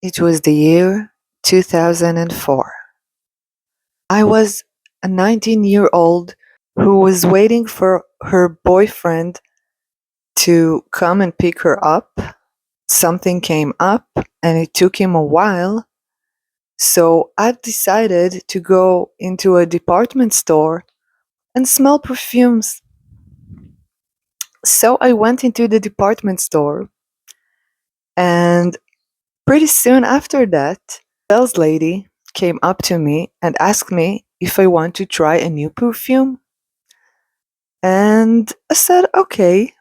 It was the year 2004. I was a 19-year-old who was waiting for her boyfriend to come and pick her up. Something came up and it took him a while, so I decided to go into a department store and smell perfumes. So I went into the department store, and pretty soon after that, the sales lady came up to me and asked me if I want to try a new perfume. And I said, okay.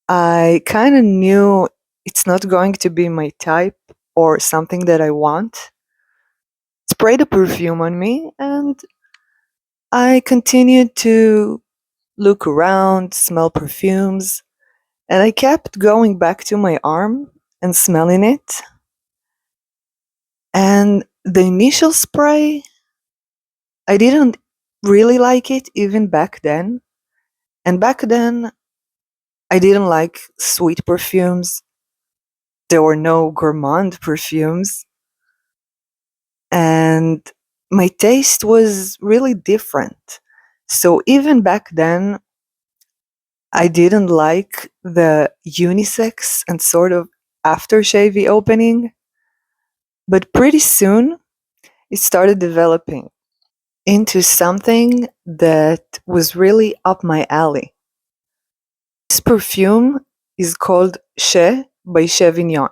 I kind of knew it's not going to be my type or something that I want. Sprayed the perfume on me, and I continued to look around, smell perfumes, and I kept going back to my arm and smelling it. And the initial spray, I didn't really like it even back then. And back then, I didn't like sweet perfumes. There were no gourmand perfumes. And my taste was really different. So even back then, I didn't like the unisex and sort of aftershavey opening. But pretty soon, it started developing into something that was really up my alley. This perfume is called Che by Chevignon.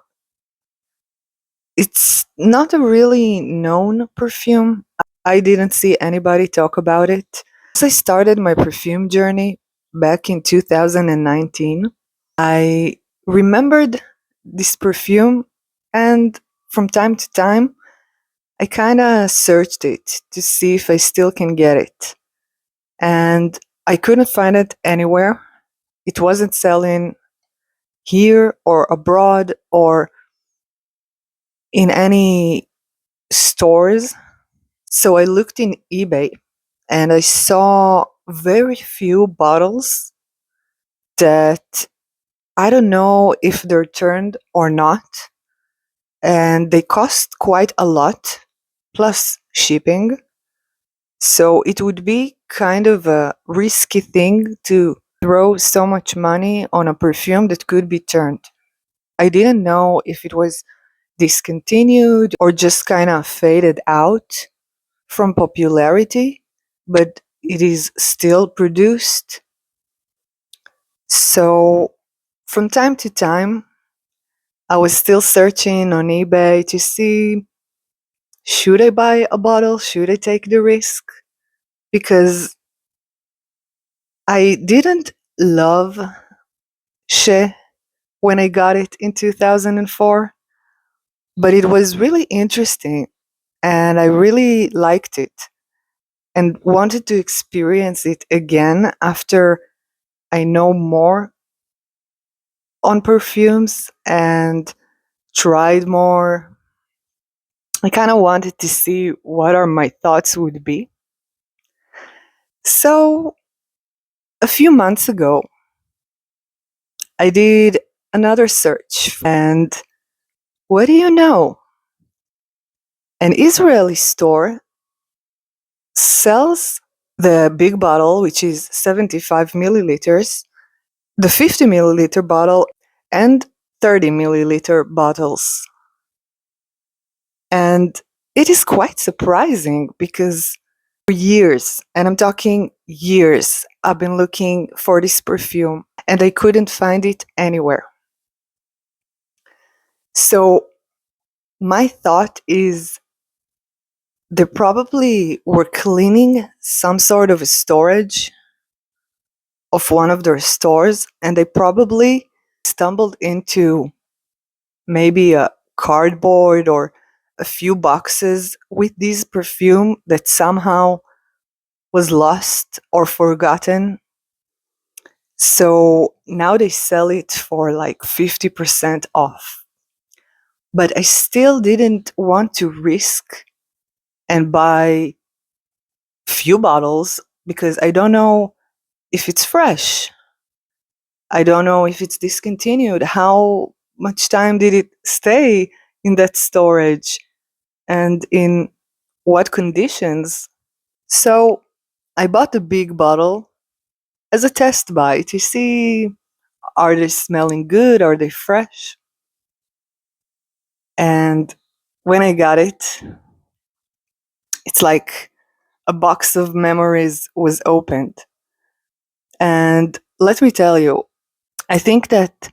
It's not a really known perfume. I didn't see anybody talk about it. As I started my perfume journey back in 2019, I remembered this perfume, and from time to time, I kind of searched it to see if I still can get it. And I couldn't find it anywhere. It wasn't selling here or abroad or in any stores. So I looked in eBay and I saw very few bottles that I don't know if they're turned or not. And they cost quite a lot, plus shipping. So it would be kind of a risky thing to throw so much money on a perfume that could be turned. I didn't know if it was discontinued or just kind of faded out from popularity, but it is still produced. So from time to time, I was still searching on eBay to see, should I buy a bottle? Should I take the risk? Because I didn't love She when I got it in 2004, but it was really interesting and I really liked it and wanted to experience it again after I know more on perfumes and tried more. I kind of wanted to see what are my thoughts would be. So a few months ago, I did another search, and what do you know? An Israeli store sells the big bottle, which is 75 milliliters, the 50 milliliter bottle, and 30 milliliter bottles. And it is quite surprising because for years, and I'm talking years, I've been looking for this perfume and I couldn't find it anywhere. So my thought is they probably were cleaning some sort of a storage of one of their stores and they probably stumbled into maybe a cardboard or a few boxes with this perfume that somehow was lost or forgotten. So now they sell it for like 50% off. But I still didn't want to risk and buy few bottles because I don't know if it's fresh. I don't know if it's discontinued. How much time did it stay in that storage and in what conditions. So I bought a big bottle as a test buy to see, are they smelling good? Are they fresh? And when I got it, it's like a box of memories was opened. And let me tell you, I think that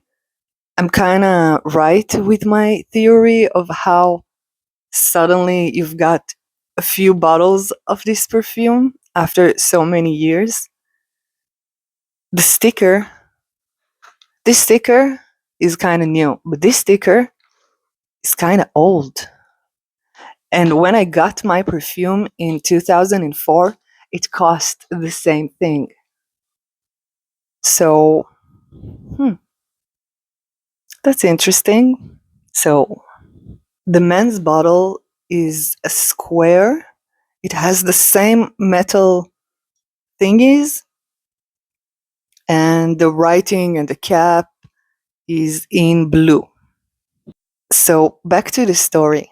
I'm kind of right with my theory of how suddenly you've got a few bottles of this perfume after so many years. The sticker, this sticker is kind of new, but this sticker is kind of old. And when I got my perfume in 2004, it cost the same thing. So, hmm, that's interesting. So, the men's bottle is a square. It has the same metal thingies, and the writing and the cap is in blue. So, back to the story.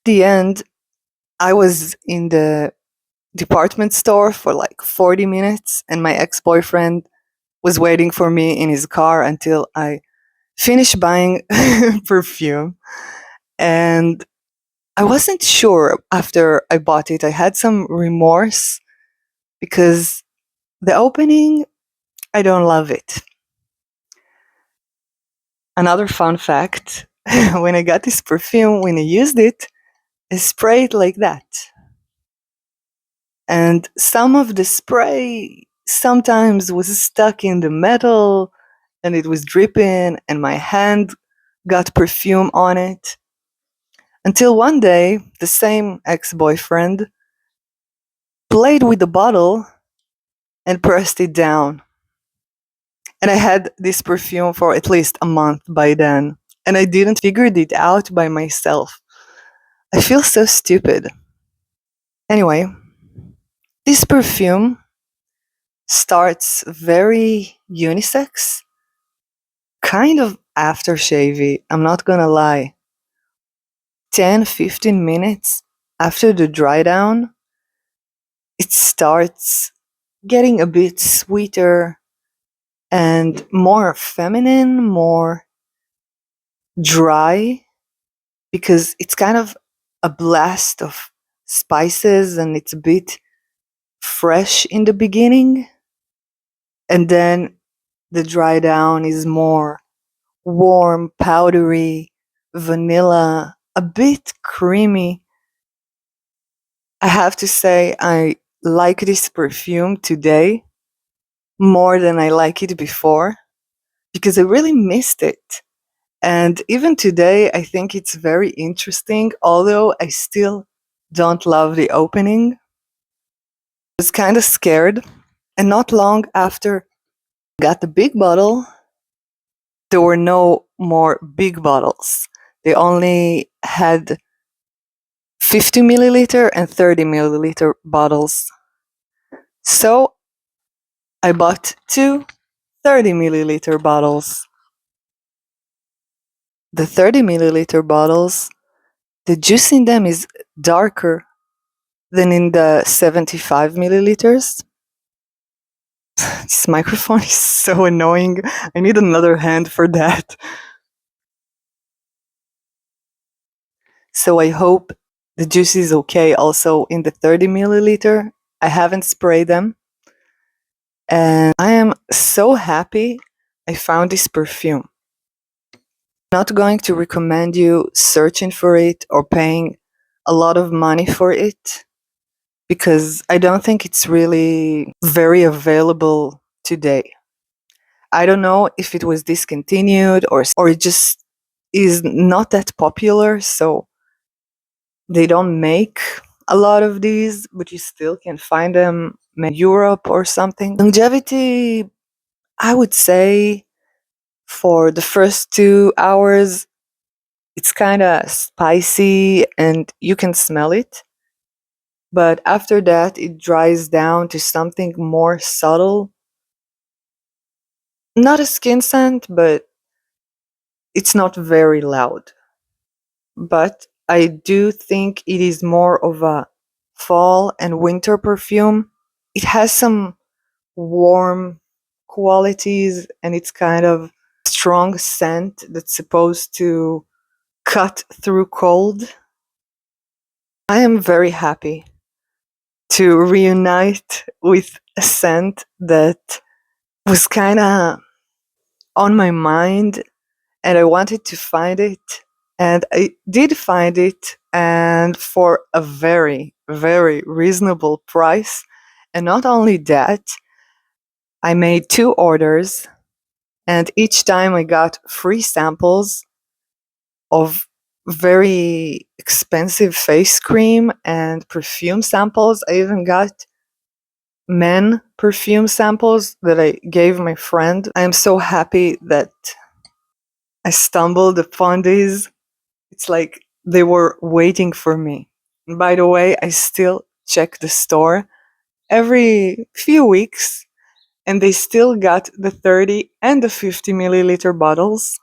The end, I was in the department store for like 40 minutes, and my ex boyfriend was waiting for me in his car until I finished buying perfume. And I wasn't sure after I bought it. I had some remorse because the opening, I don't love it. Another fun fact, when I got this perfume, when I used it, I sprayed like that. And some of the spray sometimes was stuck in the metal and it was dripping, and my hand got perfume on it. Until one day, the same ex boyfriend played with the bottle and pressed it down. And I had this perfume for at least a month by then, and I didn't figure it out by myself. I feel so stupid. Anyway, this perfume starts very unisex, kind of aftershavey, I'm not gonna lie. 10-15 minutes after the dry down, it starts getting a bit sweeter and more feminine, more dry, because it's kind of a blast of spices and it's a bit fresh in the beginning. And then the dry down is more warm, powdery, vanilla, a bit creamy. I have to say, I like this perfume today more than I like it before because I really missed it. And even today, I think it's very interesting, although I still don't love the opening. I was kind of scared. And not long after I got the big bottle, there were no more big bottles. They only had 50 milliliter and 30 milliliter bottles. So I bought two 30 milliliter bottles. The 30 milliliter bottles, the juice in them is darker than in the 75 milliliters. This microphone is so annoying. I need another hand for that. So I hope the juice is okay also in the 30 milliliter. I haven't sprayed them. And I am so happy I found this perfume. Not going to recommend you searching for it or paying a lot of money for it because I don't think it's really very available today. I don't know if it was discontinued or it just is not that popular, so they don't make a lot of these, but you still can find them in Europe or something. Longevity, I would say for the first 2 hours, it's kind of spicy and you can smell it. But after that, it dries down to something more subtle. Not a skin scent, but It's not very loud, but I do think it is more of a fall and winter perfume. It has some warm qualities and it's kind of strong scent that's supposed to cut through cold. I am very happy to reunite with a scent that was kind of on my mind and I wanted to find it. And I did find it, and for a very, very reasonable price. And not only that, I made 2 orders, and each time I got free samples of very expensive face cream and perfume samples. I even got men perfume samples that I gave my friend. I am so happy that I stumbled upon these. It's like they were waiting for me. And by the way, I still check the store every few weeks, and they still got the 30 and the 50 milliliter bottles.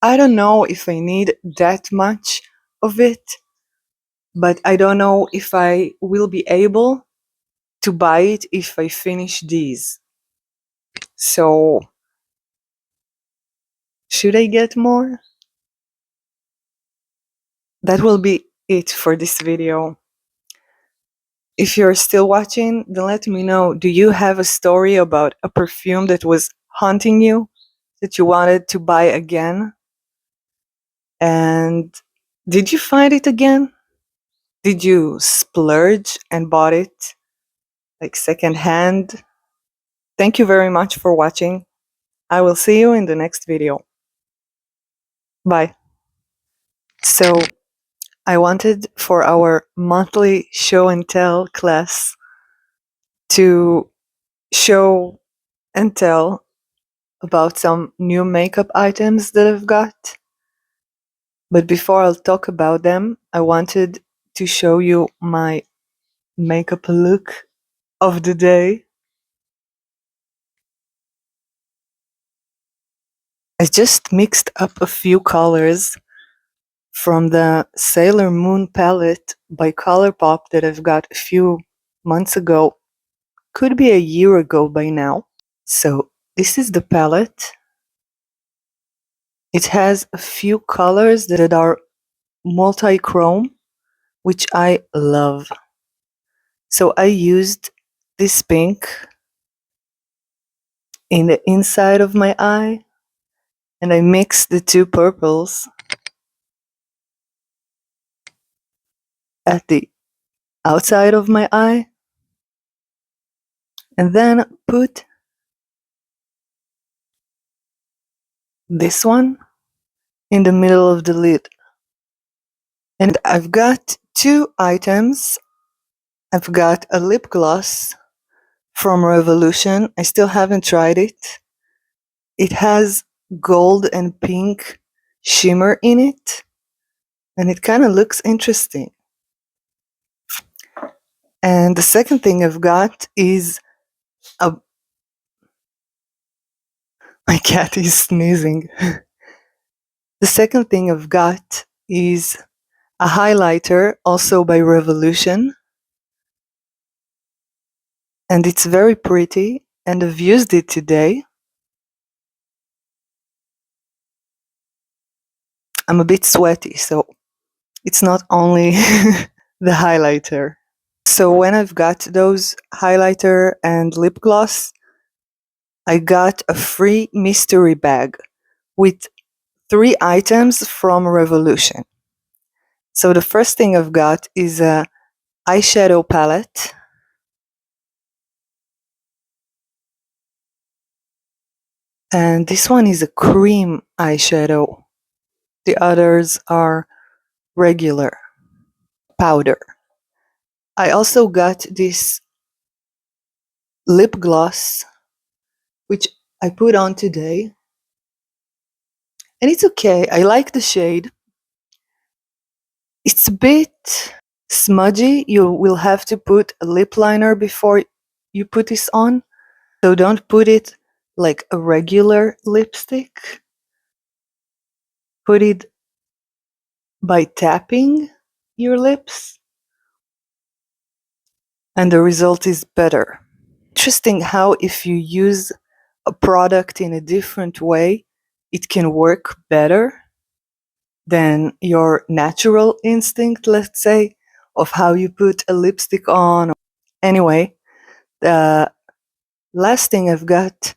I don't know if I need that much of it, but I don't know if I will be able to buy it if I finish these. So, should I get more? That will be it for this video. If you're still watching, then let me know. Do you have a story about a perfume that was haunting you, that you wanted to buy again? And did you find it again? Did you splurge and bought it like secondhand? Thank you very much for watching. I will see you in the next video. Bye. So, I wanted for our monthly show and tell class to show and tell about some new makeup items that I've got. But before I'll talk about them, I wanted to show you my makeup look of the day. I just mixed up a few colors from the Sailor Moon palette by Colourpop that I've got a few months ago. Could be a year ago by now. So this is the palette. It has a few colors that are multi-chrome, which I love. So I used this pink in the inside of my eye, and I mixed the 2 purples at the outside of my eye, and then put this one in the middle of the lid. And I've got 2 items. I've got a lip gloss from Revolution. I still haven't tried it. It has gold and pink shimmer in it, and it kind of looks interesting. And the second thing I've got is a... My cat is sneezing. The second thing I've got is a highlighter, also by Revolution. And it's very pretty, and I've used it today. I'm a bit sweaty, so it's not only the highlighter. So when I've got those highlighter and lip gloss, I got a free mystery bag with 3 items from Revolution. So the first thing I've got is a eyeshadow palette. And this one is a cream eyeshadow. The others are regular powder. I also got this lip gloss, which I put on today. And it's okay. I like the shade. It's a bit smudgy. You will have to put a lip liner before you put this on. So don't put it like a regular lipstick, put it by tapping your lips, and the result is better. Interesting how if you use a product in a different way, it can work better than your natural instinct, let's say, of how you put a lipstick on. Anyway, the last thing I've got,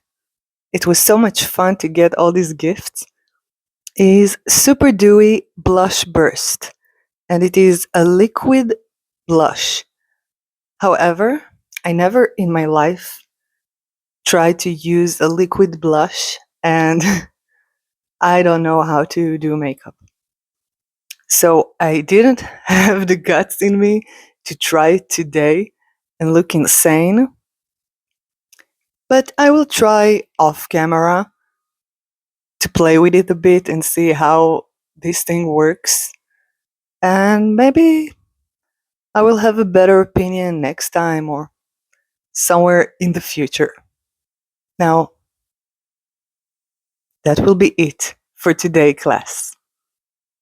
it was so much fun to get all these gifts, is Super Dewy Blush Burst. And it is a liquid blush. However, I never in my life tried to use a liquid blush, and I don't know how to do makeup. So I didn't have the guts in me to try it today and look insane. But I will try off camera to play with it a bit and see how this thing works. And maybe I will have a better opinion next time or somewhere in the future. Now, that will be it for today, class.